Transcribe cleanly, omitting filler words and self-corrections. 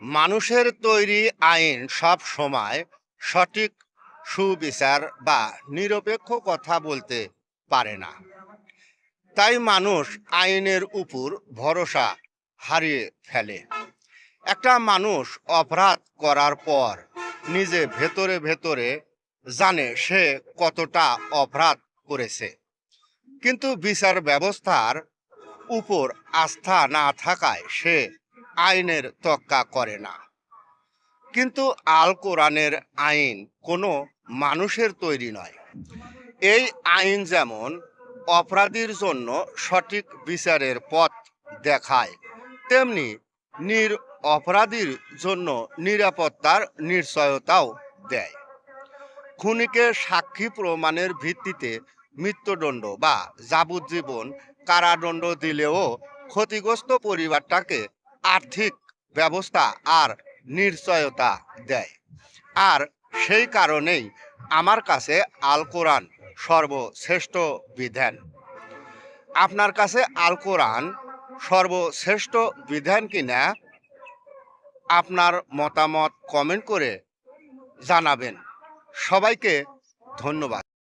মানুষের তৈরি আইন সব সময় সঠিক সুবিচার বা নিরপেক্ষ কথা বলতে পারে না। তাই মানুষ আইনের উপর ভরসা হারিয়ে ফেলে। একটা মানুষ অপরাধ করার পর নিজে ভেতরে ভেতরে জানে সে কতটা অপরাধ করেছে, কিন্তু বিচার ব্যবস্থার উপর আস্থা না থাকায় সে আইনের তোয়াক্কা করে না। কিন্তু আল কোরআনের আইন কোনো মানুষের তৈরি নয়। এই আইন যেমন অপরাধীর জন্য সঠিক বিচারের পথ দেখায়, তেমনি অপরাধীর জন্য নিরাপত্তার নিশ্চয়তাও দেয়। খুনিকে সাক্ষী প্রমাণের ভিত্তিতে মৃত্যুদণ্ড বা যাবজ্জীবন কারাদণ্ড দিলেও ক্ষতিগ্রস্ত পরিবারটাকে আর্থিক ব্যবস্থা আর নিশ্চয়তা দেয়। আর সেই কারণেই আমার কাছে আল কোরআন সর্বশ্রেষ্ঠ বিধান। আপনার কাছে আল কোরআন সর্বশ্রেষ্ঠ বিধান কিনা আপনার মতামত কমেন্ট করে জানাবেন। সবাইকে ধন্যবাদ।